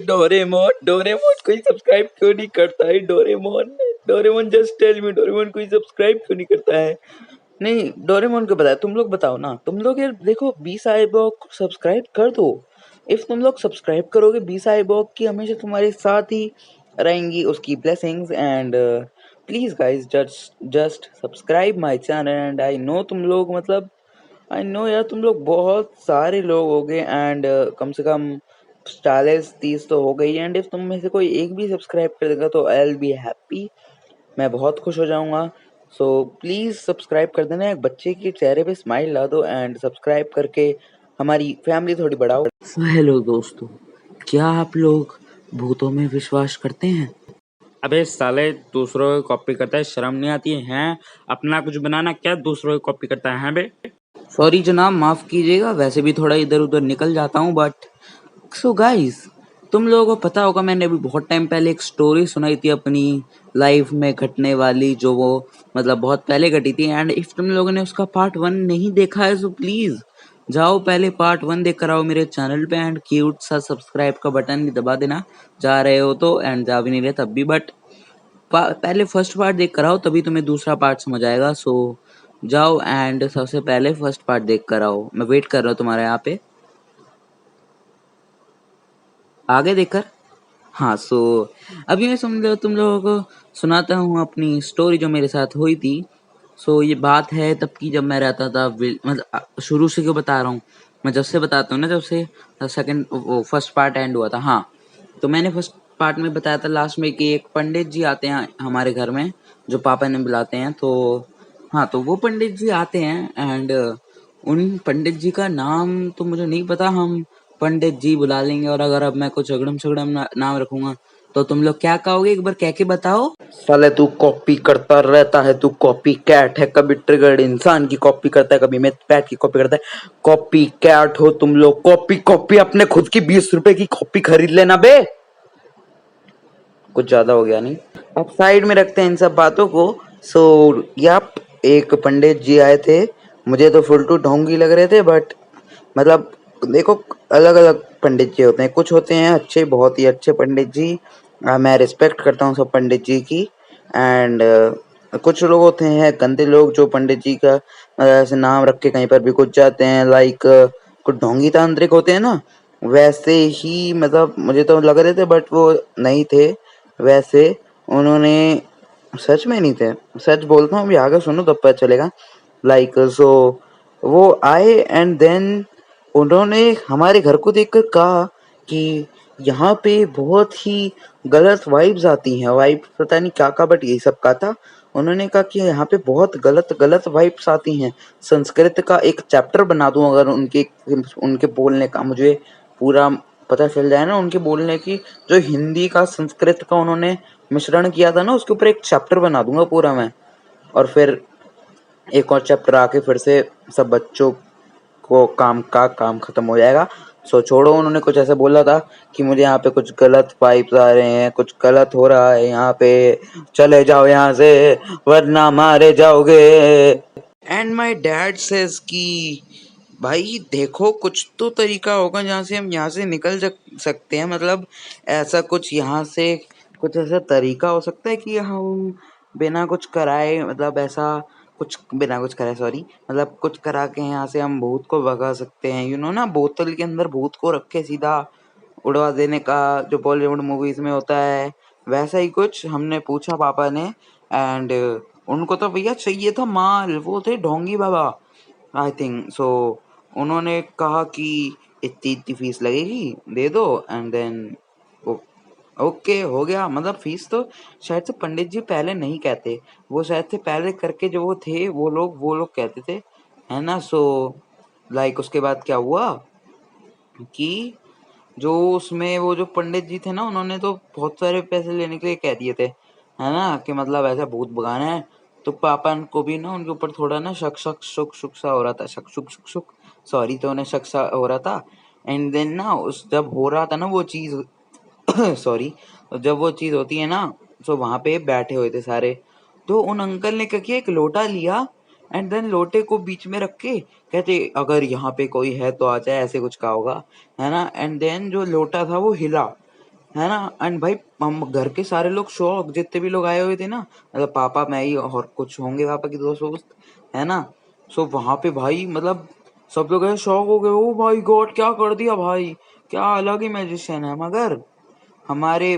Doraemon Doraemon कोई subscribe क्यों नहीं करता है? Doraemon Doraemon just tell me, Doraemon कोई सब्सक्राइब क्यों नहीं करता है? नहीं, डोरेमोन को बताया, तुम लोग बताओ ना। तुम लोग यार देखो, बी साइबॉग को सब्सक्राइब कर दो। इफ तुम लोग सब्सक्राइब करोगे, बी साइबॉग की हमेशा तुम्हारे साथ ही रहेंगी उसकी blessings. And please guys, just subscribe my channel. And I know तुम लोग, मतलब आई नो यार, तुम लोग बहुत सारे लोग हो गए। एंड कम से कम 40-30 तो हो गई। एंड इफ तुम में से कोई एक भी सब्सक्राइब कर देगा तो आई विल बी हैप्पी, मैं बहुत खुश हो जाऊंगा। सो प्लीज सब्सक्राइब कर देना, एक बच्चे के चेहरे पे स्माइल ला दो एंड सब्सक्राइब करके हमारी फैमिली थोड़ी बढ़ाओ। हेलो दोस्तों, क्या आप लोग भूतों में विश्वास करते हैं? अबे साले, दूसरों की कॉपी करता है, शर्म नहीं आती है? अपना कुछ बनाना, क्या दूसरों की कॉपी करता है बे? सॉरी जनाब, माफ कीजिएगा, वैसे भी थोड़ा इधर उधर निकल जाता हूँ। बट सो गाइस, तुम लोगों को पता होगा, मैंने अभी बहुत टाइम पहले एक स्टोरी सुनाई थी अपनी लाइफ में घटने वाली, जो वो मतलब बहुत पहले घटी थी। एंड इफ तुम लोगों ने उसका पार्ट 1 नहीं देखा है, सो प्लीज जाओ पहले पार्ट 1 देख कर आओ मेरे चैनल पे। एंड क्यूट सा सब्सक्राइब का बटन भी दबा देना, जा रहे हो तो। एंड जा भी नहीं रहे तब भी, बट पहले फर्स्ट पार्ट देख कर आओ, तभी तुम्हें दूसरा पार्ट समझ आएगा। सो जाओ एंड सबसे पहले फर्स्ट पार्ट देख कर आओ। मैं वेट कर रहा हूँ तुम्हारे यहाँ पे, आगे देखकर। हाँ, सो अभी मैं समझो तुम लोगों को सुनाता हूँ अपनी स्टोरी जो मेरे साथ हुई थी। सो ये बात है तब की, जब मैं रहता था मतलब शुरू से क्यों बता रहा हूँ, मैं जब से बताता हूँ ना, जब से सेकंड वो फर्स्ट पार्ट एंड हुआ था। हाँ, तो मैंने फर्स्ट पार्ट में बताया था लास्ट में कि एक पंडित जी आते हैं हमारे घर में, जो पापा ने बुलाते हैं। तो हाँ, तो वो पंडित जी आते हैं। एंड उन पंडित जी का नाम तो मुझे नहीं पता, हम पंडित जी बुला लेंगे। और अगर अब मैं कुछ अगड़म सगड़म नाम रखूंगा तो तुम लोग क्या कहोगे, एक बार कह के बताओ। साले तू कॉपी करता रहता है, तू कॉपी कैट है। कभी ट्रिगर्ड इंसान की कॉपी करता है, कभी मैं पैट की कॉपी करता है। कॉपी कैट हो तुम लोग। कॉपी कॉपी अपने खुद की 20 रुपए की कॉपी खरीद लेना बे। कुछ ज्यादा हो गया नहीं? अब साइड में रखते हैं इन सब बातों को। सो यप, एक पंडित जी आए थे। मुझे तो फुलटू ढोंगी लग रहे थे, बट मतलब देखो, अलग अलग पंडित जी होते हैं। कुछ होते हैं अच्छे, बहुत ही अच्छे पंडित जी। मैं रिस्पेक्ट करता हूँ सब पंडित जी की। एंड कुछ लोग होते हैं गंदे लोग, जो पंडित जी का ऐसे नाम रख के कहीं पर भी कुछ जाते हैं। लाइक कुछ ढोंगी तांत्रिक होते हैं ना, वैसे ही मतलब मुझे तो लग रहे थे, बट वो नहीं थे वैसे। उन्होंने सच में नहीं थे, सच बोलता हूँ, अभी आगे सुनो तब पता चलेगा। लाइक सो वो आए एंड देन उन्होंने हमारे घर को देखकर कहा कि यहाँ पे बहुत ही गलत वाइब्स आती हैं। वाइब पता नहीं क्या का, बट यही सब कहा था। उन्होंने कहा कि यहाँ पे बहुत गलत गलत वाइब्स आती हैं। संस्कृत का एक चैप्टर बना दूं अगर उनके उनके बोलने का मुझे पूरा पता चल जाए ना, उनके बोलने की। जो हिंदी का संस्कृत का उन्होंने मिश्रण किया था ना, उसके ऊपर एक चैप्टर बना दूंगा पूरा मैं। और फिर एक और चैप्टर आके फिर से सब बच्चों को काम खत्म हो जाएगा। सो छोड़ो, उन्होंने कुछ ऐसा बोला था कि मुझे यहाँ पे कुछ गलत वाइब्स आ रहे हैं, कुछ गलत हो रहा है यहाँ पे, चले जाओ यहाँ से वरना मारे जाओगे। एंड माई डैड सेज कि भाई देखो, कुछ तो तरीका होगा जहाँ से हम यहाँ से निकल सकते हैं। मतलब ऐसा कुछ यहाँ से कुछ ऐसा तरीका हो सकता है कि हम बिना कुछ कराए, मतलब ऐसा कुछ बिना कुछ कराए, सॉरी, मतलब कुछ करा के यहाँ से हम भूत को भगा सकते हैं। ना, बोतल के अंदर भूत को रख के सीधा उड़वा देने का, जो बॉलीवुड मूवीज में होता है, वैसा ही कुछ हमने पूछा पापा ने। एंड उनको तो भैया चाहिए था माल, वो थे ढोंगी बाबा आई थिंक। सो उन्होंने कहा कि इतनी इतनी फीस लगेगी, दे दो। एंड देन ओके हो गया। मतलब फीस तो शायद से पंडित जी पहले नहीं कहते, वो शायद से पहले करके जो वो थे वो लोग कहते थे, है ना। सो लाइक उसके बाद क्या हुआ कि जो उसमें वो जो पंडित जी थे ना, उन्होंने तो बहुत सारे पैसे लेने के लिए कह दिए थे, है ना, कि मतलब ऐसा भूत भगाना है। तो पापा को भी ना उनके ऊपर थोड़ा ना शक शक शुक शुक सा हो रहा था, शक शुक शुक शुक, सॉरी, तो उन्हें शक सा हो रहा था। एंड देन ना उस जब हो रहा था ना वो चीज सॉरी, जब वो चीज होती है ना, तो वहां पे बैठे हुए थे सारे। तो उन अंकल ने क्या किया, एक लोटा लिया एंड देन लोटे को बीच में रख के कहते अगर यहाँ पे कोई है तो आ जाए, ऐसे कुछ कहा होगा, है ना। एंड देन जो लोटा था वो हिला, है ना। एंड भाई हम घर के सारे लोग शौक, जितने भी लोग आए हुए थे ना, मतलब पापा, मैं ही और कुछ होंगे पापा के दोस्त वोस्त, है ना। सो वहां पे भाई मतलब सब लोग ऐसे शौक हो गए, ओ माय गॉड क्या कर दिया भाई, क्या अलग ही मैजिशियन है। मगर हमारे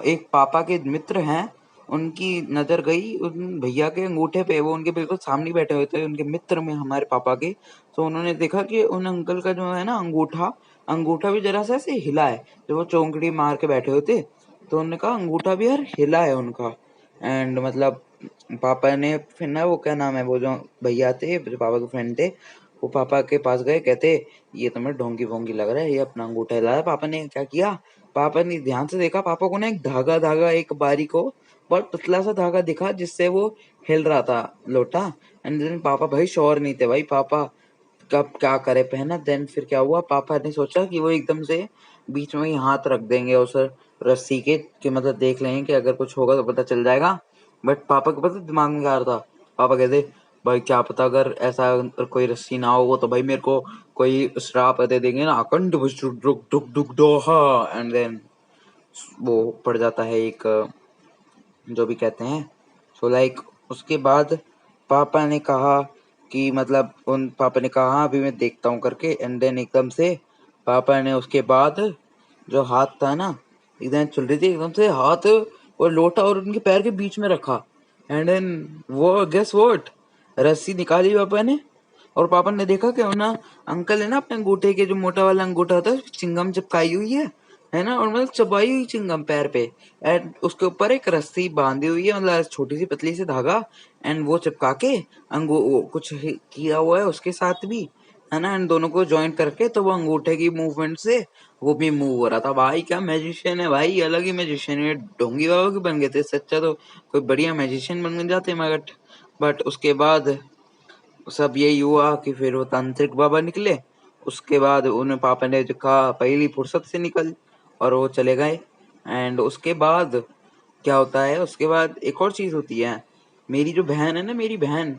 एक पापा के मित्र हैं, उनकी नजर गई उन भैया के अंगूठे पे, वो उनके बिल्कुल सामने बैठे हुए थे, उनके मित्र में हमारे पापा के। तो उन्होंने देखा कि उन अंकल का जो है ना अंगूठा, अंगूठा भी जरा सा ऐसे हिला है, जब वो चौंकड़ी मार के बैठे हुए थे। तो उन्होंने कहा अंगूठा भी यार हिला है उनका। एंड मतलब पापा ने फिर ना, वो क्या नाम है, वो जो भैया थे जो पापा के फ्रेंड थे, वो पापा के पास गए, कहते ये तो मैं ढोंगी वोंगी लग रहा है, ये अपना अंगूठा हिला है। पापा ने क्या किया, पापा ने ध्यान से देखा, पापा को ना एक धागा धागा एक बारीक को बहुत पतला सा धागा दिखा जिससे वो हिल रहा था लोटा। एंड देन पापा भाई श्योर नहीं थे भाई, पापा कब क्या करे पहना। देन फिर क्या हुआ, पापा ने सोचा कि वो एकदम से बीच में ही हाथ रख देंगे उस रस्सी के, कि मतलब देख लेंगे कि अगर कुछ होगा तो पता चल जाएगा। बट पापा को पता दिमाग में क्या आ रहा था, पापा कहते भाई क्या पता अगर ऐसा कोई रस्सी ना हो तो भाई मेरे को कोई श्राप दे देंगे ना, अखंड डुक डुक डुक डोहा। एंड देन वो पड़ जाता है एक जो भी कहते हैं। सो लाइक उसके बाद पापा ने कहा कि मतलब उन पापा ने कहा हाँ अभी मैं देखता हूँ करके। एंड देन एकदम से पापा ने उसके बाद जो हाथ था ना, एकदम चल रही थी, एकदम से हाथ और लोटा और उनके पैर के बीच में रखा। एंड देन वो गेस व्हाट, रस्सी निकाली पापा ने, और पापा ने देखा कि ना अंकल है ना अपने अंगूठे के जो मोटा वाला अंगूठा होता है चिंगम चिपकाई हुई है ना, और मतलब चबाई हुई चिंगम पैर पे। एंड उसके ऊपर एक रस्सी बांधी हुई है, मतलब छोटी सी पतली सी धागा, एंड वो चिपका के वो कुछ किया हुआ है उसके साथ भी, है ना। एंड दोनों को ज्वाइंट करके तो वो अंगूठे की मूवमेंट से वो भी मूव हो रहा था। भाई क्या मैजिशियन है भाई, अलग ही मैजिशियन है। ढोंगी बाबा के बन गए थे, सच्चा तो कोई बढ़िया मैजिशियन बन जाते मगर। बट उसके बाद सब यही हुआ कि फिर वो तांत्रिक बाबा निकले। उसके बाद उन्हें पापा ने जो कहा पहली फुर्सत से निकल, और वो चले गए। एंड उसके बाद क्या होता है, उसके बाद एक और चीज होती है। मेरी जो बहन है ना, मेरी बहन,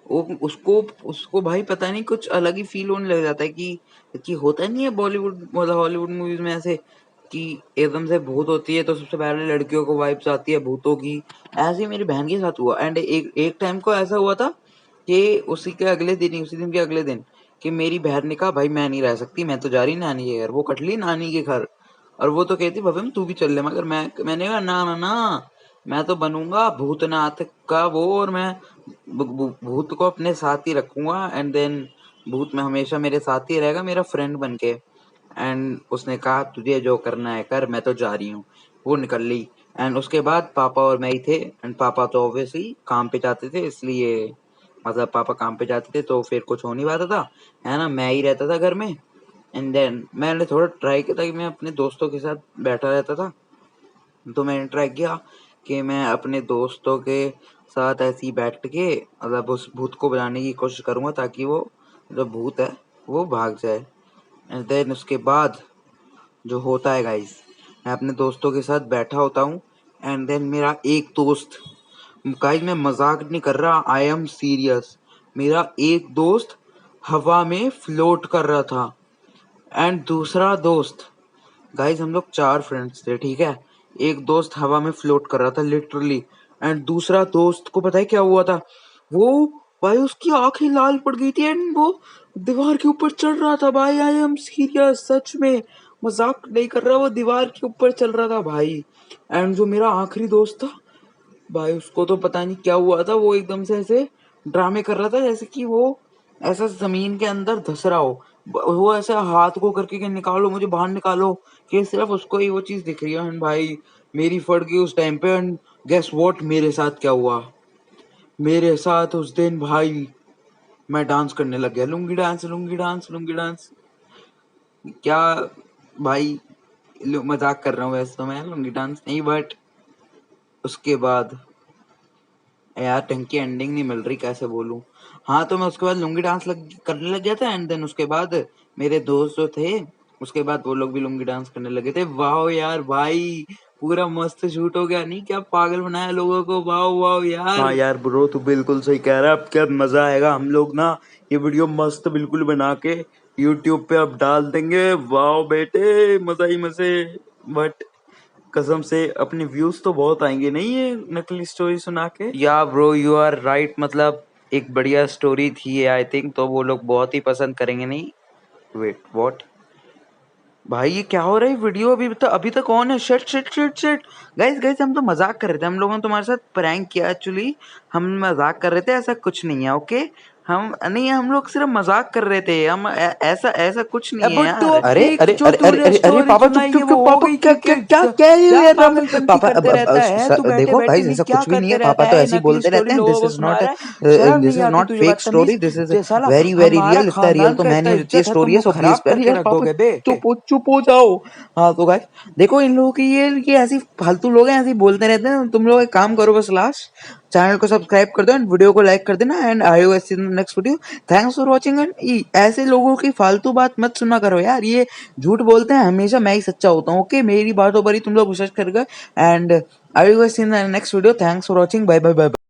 वो उसको उसको भाई पता नहीं कुछ अलग ही फील होने लग जाता है कि होता नहीं है बॉलीवुड मतलब हॉलीवुड मूवीज में ऐसे कि एकदम से भूत होती है तो सबसे पहले लड़कियों को वाइब्स आती है भूतों की। ऐसे ही मेरी बहन के साथ हुआ। एंड एक टाइम को ऐसा हुआ था कि उसी दिन के अगले दिन कि मेरी बहन ने कहा भाई मैं नहीं रह सकती, मैं तो जा रही नानी के घर। वो कटली नानी के घर, और वो तो कहती भव्यम तू भी चल ले। मगर मैंने कहा ना ना ना, मैं तो बनूंगा भूतनाथ का वो, और मैं भूत को अपने साथ ही रखूंगा। एंड देन भूत में हमेशा मेरे साथ ही रहेगा, मेरा फ्रेंड बन के। एंड उसने कहा तुझे जो करना है कर, मैं तो जा रही हूँ। वो निकल ली। एंड उसके बाद पापा और मैं ही थे। एंड पापा तो ऑब्वियसली काम पे जाते थे, इसलिए मतलब पापा काम पे जाते थे तो फिर कुछ हो नहीं पाता था, है ना। मैं ही रहता था घर में। एंड देन मैंने थोड़ा ट्राई किया था कि मैं अपने दोस्तों के साथ बैठा रहता था। तो मैंने ट्राई किया कि मैं अपने दोस्तों के साथ ऐसे ही बैठ के मतलब उस भूत को बुलाने की कोशिश करूंगा ताकि वो जो भूत है वो भाग जाए। एंड देन उसके बाद जो होता है गाइस, मैं अपने दोस्तों के साथ बैठा होता हूँ। एंड देन मेरा एक दोस्त, गाइस मैं मजाक नहीं कर रहा, आई एम सीरियस, मेरा एक दोस्त हवा में फ्लोट कर रहा था। एंड दूसरा दोस्त, गाइस हम लोग 4 फ्रेंड्स थे, ठीक है। एक दोस्त हवा में फ्लोट कर रहा था लिटरली। एंड दूसरा दोस्त को पता है क्या हुआ था, वो भाई उसकी आंखें लाल पड़ गई थी एंड वो दीवार के ऊपर चढ़ रहा था। भाई आई एम सीरियस, सच में मजाक नहीं कर रहा, वो दीवार के ऊपर चल रहा था भाई। एंड जो मेरा आखिरी दोस्त था भाई, उसको तो पता नहीं क्या हुआ था, वो एकदम से ऐसे ड्रामे कर रहा था जैसे कि वो ऐसा जमीन के अंदर धस रहा हो। वो ऐसा हाथ को करके कि निकालो मुझे बाहर निकालो, कि सिर्फ उसको ही वो चीज दिख रही है। एंड भाई मेरी फट गई उस टाइम पे। एंड गेस व्हाट मेरे साथ क्या हुआ, मेरे साथ उस दिन भाई मैं डांस करने लग गया, lungi dance lungi dance lungi dance. क्या भाई, मजाक कर रहा हूँ वैसे तो मैं, लुंगी डांस नहीं। बट उसके बाद यार ढंग की एंडिंग नहीं मिल रही, कैसे बोलूं। हाँ तो मैं उसके बाद लुंगी डांस करने लग गया था। एंड देन उसके बाद मेरे दोस्त जो थे उसके बाद वो लोग भी लुंगी डांस करने लगे थे। वाह यार भाई, पूरा मस्त शूट हो गया, नहीं क्या पागल बनाया लोगों को। वाह वाह यार। हाँ यार ब्रो, तू बिल्कुल सही कह रहा है। अब क्या मजा आएगा, हम लोग ना ये वीडियो मस्त बिल्कुल बना के यूट्यूब पे अब डाल देंगे। वाह बेटे, मजा ही मजे। बट कसम से अपने व्यूज तो बहुत आएंगे नहीं ये नकली स्टोरी सुना के। या ब्रो यू आर राइट, मतलब एक बढ़िया स्टोरी थी ये आई थिंक, तो वो लोग बहुत ही पसंद करेंगे। नहीं वेट व्हाट भाई, ये क्या हो रहा है वीडियो अभी तक ऑन है। Shit shit shit shit guys guys, हम तो मजाक कर रहे थे, हम लोगों ने तुम्हारे साथ प्रैंक किया एक्चुअली, हम मजाक कर रहे थे, ऐसा कुछ नहीं है। ओके हम लोग सिर्फ मजाक कर रहे थे, हम ऐसा ऐसा कुछ नहीं है यार। अरे अरे अरे अरे अरे अरे पापा, चुप चुप चुप पापा, क्या क्या क्या क्या है ये पापा। देखो गाइस, ऐसा कुछ भी नहीं है, पापा तो ऐसे ही बोलते रहते हैं। This is not fake story, this is very very real. इतना रियल तो मैंने ये स्टोरी है, सो प्लीज पापा चुप हो जाओ। हाँ तो गाइस देखो, इन लोगों की ये ऐसी फालतू लोग हैं, ऐसे ही बोलते रहते हैं। तुम लोग एक काम करो, बस लास्ट चैनल को सब्सक्राइब कर दो एंड वीडियो को लाइक कर देना। And I will see in the next video. Thanks for watching. And ऐसे लोगों की फालतू बात मत सुना करो यार, ये झूठ बोलते हैं, हमेशा मैं ही सच्चा होता हूँ। ओके, मेरी बातों पर ही तुम लोग विश्वास कर गए। And I will see in the next video. Thanks for watching, bye bye bye.